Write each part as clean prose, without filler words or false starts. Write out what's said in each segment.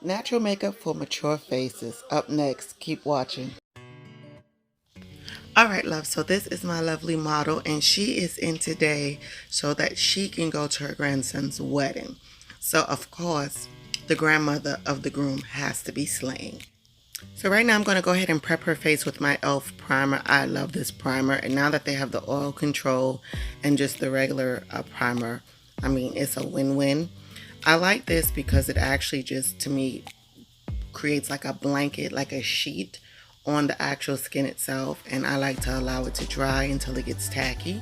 Natural makeup for mature faces. Up next, keep watching. All right, love. So this is my lovely model, and she is in today so that she can go to her grandson's wedding. So, of course, the grandmother of the groom has to be slaying. So right now I'm going to go ahead and prep her face with my e.l.f. primer. I love this primer, and now that they have the oil control and just the regular primer, I mean, it's a win-win. I like this because it actually just, to me, creates like a blanket, like a sheet on the actual skin itself, and I like to allow it to dry until it gets tacky.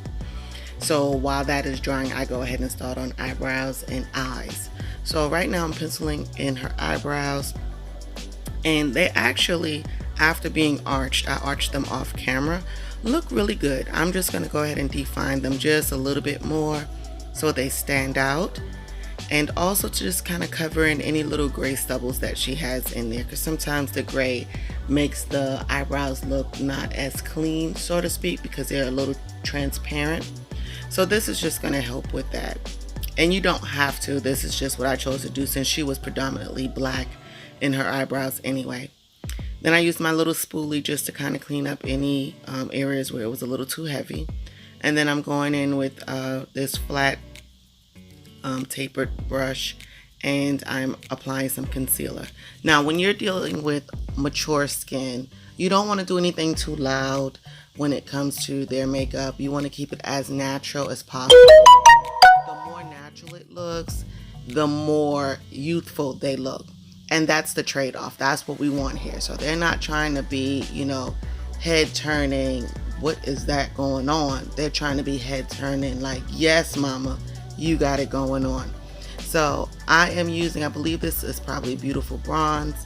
So while that is drying, I go ahead and start on eyebrows and eyes. So right now I'm penciling in her eyebrows, and they actually, after being arched, I arched them off camera, look really good. I'm just going to go ahead and define them just a little bit more so they stand out, and also to just kind of cover in any little gray stubbles that she has in there, because sometimes the gray makes the eyebrows look not as clean, so to speak, because they're a little transparent. So this is just going to help with that, and you don't have to. This is just what I chose to do since she was predominantly black in her eyebrows anyway. Then I used my little spoolie just to kind of clean up any areas where it was a little too heavy, and then I'm going in with this flat tapered brush, and I'm applying some concealer. Now when you're dealing with mature skin, you don't want to do anything too loud when it comes to their makeup. You want to keep it as natural as possible. The more natural it looks, the more youthful they look, and that's the trade-off. That's what we want here. So they're not trying to be, head turning, what is that going on? They're trying to be head turning, like, yes mama, you got it going on. So I am using, I believe this is probably Beautiful Bronze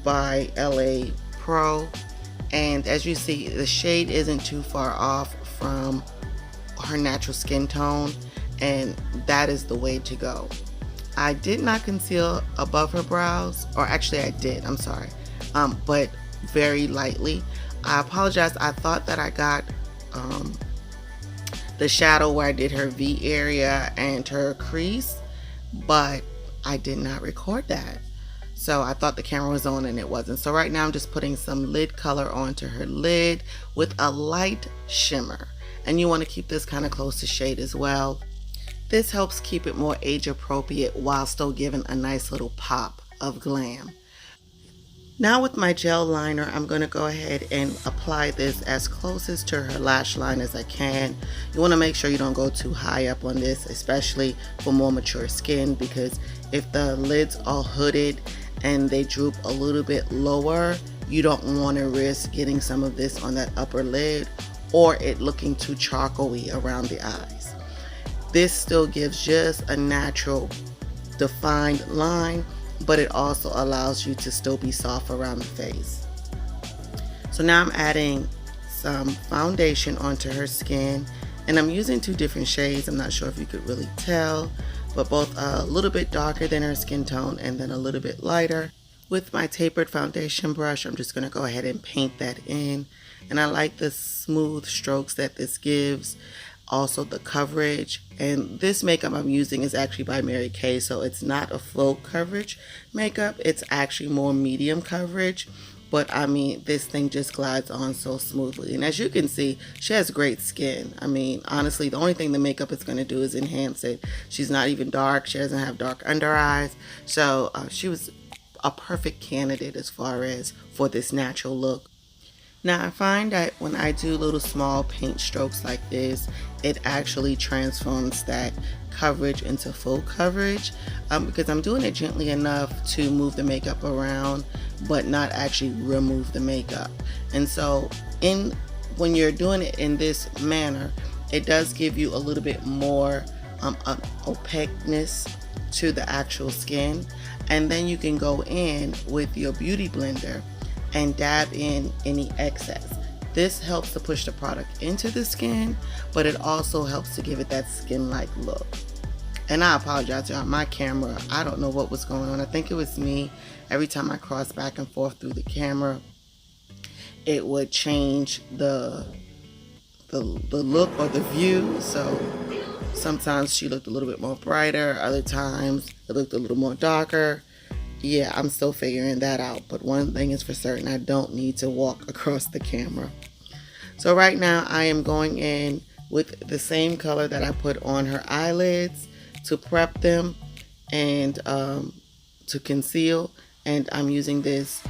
by LA Pro, and as you see, the shade isn't too far off from her natural skin tone, and that is the way to go. I did not conceal above her brows, or actually I did, I'm sorry, but very lightly. I apologize, I thought that I got the shadow where I did her V area and her crease, but I did not record that. So I thought the camera was on and it wasn't. So right now I'm just putting some lid color onto her lid with a light shimmer. And you want to keep this kind of close to shade as well. This helps keep it more age appropriate while still giving a nice little pop of glam. Now with my gel liner, I'm going to go ahead and apply this as closest to her lash line as I can. You want to make sure you don't go too high up on this, especially for more mature skin, because if the lid's all hooded and they droop a little bit lower, you don't want to risk getting some of this on that upper lid or it looking too charcoaly around the eyes. This still gives just a natural defined line, but it also allows you to still be soft around the face. So now I'm adding some foundation onto her skin, and I'm using two different shades. I'm not sure if you could really tell, but both a little bit darker than her skin tone and then a little bit lighter. With my tapered foundation brush, I'm just going to go ahead and paint that in, and I like the smooth strokes that this gives. Also the coverage, and this makeup I'm using is actually by Mary Kay, so it's not a full coverage makeup, it's actually more medium coverage, but I mean this thing just glides on so smoothly, and as you can see, she has great skin. I mean, honestly, the only thing the makeup is going to do is enhance it. She's not even dark, she doesn't have dark under eyes, so she was a perfect candidate as far as for this natural look. Now I find that when I do little small paint strokes like this, it actually transforms that coverage into full coverage, because I'm doing it gently enough to move the makeup around but not actually remove the makeup. And so when you're doing it in this manner, it does give you a little bit more opaqueness to the actual skin, and then you can go in with your beauty blender and dab in any excess. This helps to push the product into the skin, but it also helps to give it that skin-like look. And I apologize, y'all, my camera, I don't know what was going on. I think it was me. Every time I cross back and forth through the camera, it would change the look or the view. So sometimes she looked a little bit more brighter, other times it looked a little more darker. Yeah, I'm still figuring that out. But one thing is for certain, I don't need to walk across the camera. So right now I am going in with the same color that I put on her eyelids to prep them and to conceal. And I'm using this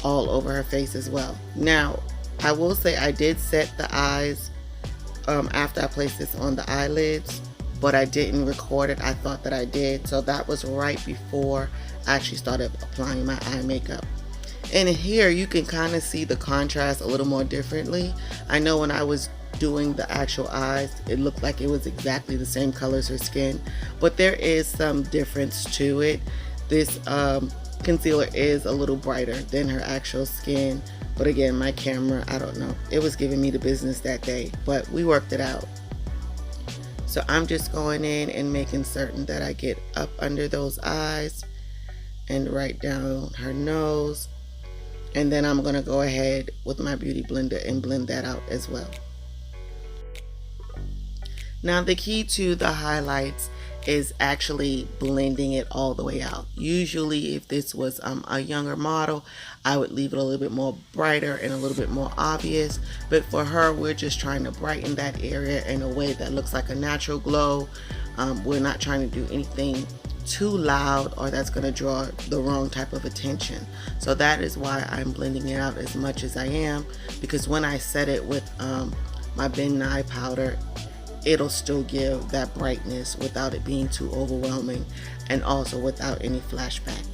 all over her face as well. Now, I will say I did set the eyes after I placed this on the eyelids, but I didn't record it. I thought that I did. So that was right before I actually started applying my eye makeup. And here you can kind of see the contrast a little more differently. I know when I was doing the actual eyes, it looked like it was exactly the same color as her skin, but there is some difference to it. This concealer is a little brighter than her actual skin, but again, my camera, I don't know, it was giving me the business that day, but we worked it out. So I'm just going in and making certain that I get up under those eyes and right down her nose. And then I'm going to go ahead with my beauty blender and blend that out as well. Now the key to the highlights is actually blending it all the way out. Usually if this was a younger model, I would leave it a little bit more brighter and a little bit more obvious. But for her, we're just trying to brighten that area in a way that looks like a natural glow. We're not trying to do anything too loud or that's going to draw the wrong type of attention. So that is why I'm blending it out as much as I am, because when I set it with my Ben Nye powder, it'll still give that brightness without it being too overwhelming and also without any flashback.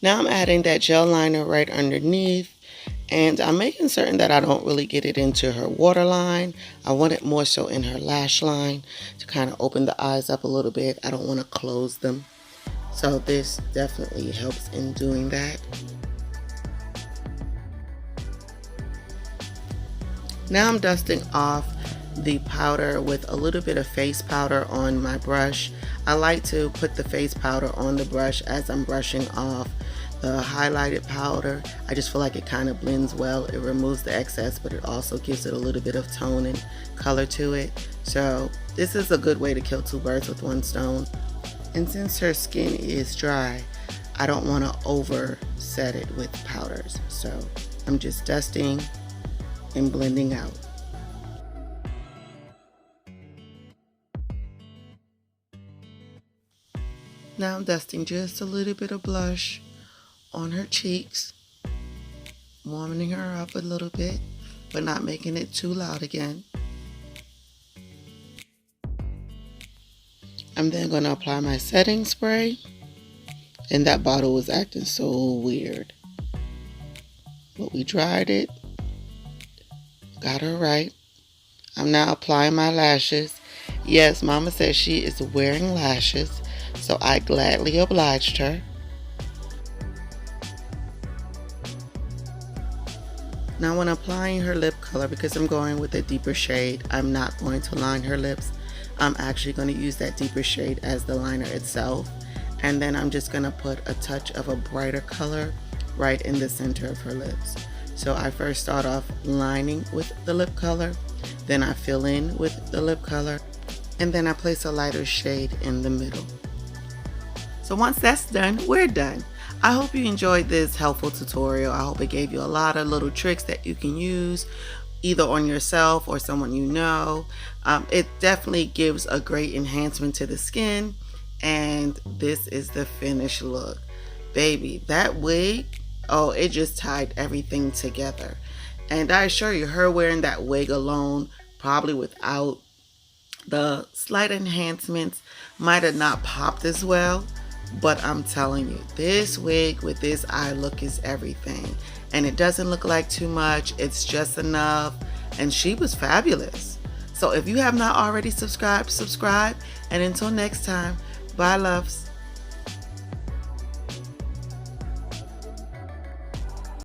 Now I'm adding that gel liner right underneath, and I'm making certain that I don't really get it into her waterline. I want it more so in her lash line to kind of open the eyes up a little bit. I don't want to close them. So this definitely helps in doing that. Now I'm dusting off the powder with a little bit of face powder on my brush. I like to put the face powder on the brush as I'm brushing off the highlighted powder. I just feel like it kind of blends well. It removes the excess, but it also gives it a little bit of tone and color to it. So this is a good way to kill two birds with one stone. And since her skin is dry, I don't want to overset it with powders. So I'm just dusting and blending out. Now I'm dusting just a little bit of blush on her cheeks, warming her up a little bit, but not making it too loud again. I'm then going to apply my setting spray, and that bottle was acting so weird, but we dried it, got her right. I'm now applying my lashes. Yes, Mama says she is wearing lashes, so I gladly obliged her. Now when applying her lip color, because I'm going with a deeper shade, I'm not going to line her lips. I'm actually going to use that deeper shade as the liner itself. And then I'm just going to put a touch of a brighter color right in the center of her lips. So I first start off lining with the lip color, then I fill in with the lip color, and then I place a lighter shade in the middle. So once that's done, we're done. I hope you enjoyed this helpful tutorial. I hope it gave you a lot of little tricks that you can use either on yourself or someone you know. It definitely gives a great enhancement to the skin, and this is the finished look. Baby, that wig, oh, it just tied everything together. And I assure you, her wearing that wig alone, probably without the slight enhancements, might have not popped as well. But I'm telling you, this wig with this eye look is everything. And it doesn't look like too much. It's just enough. And she was fabulous. So if you have not already subscribed, subscribe. And until next time, bye loves.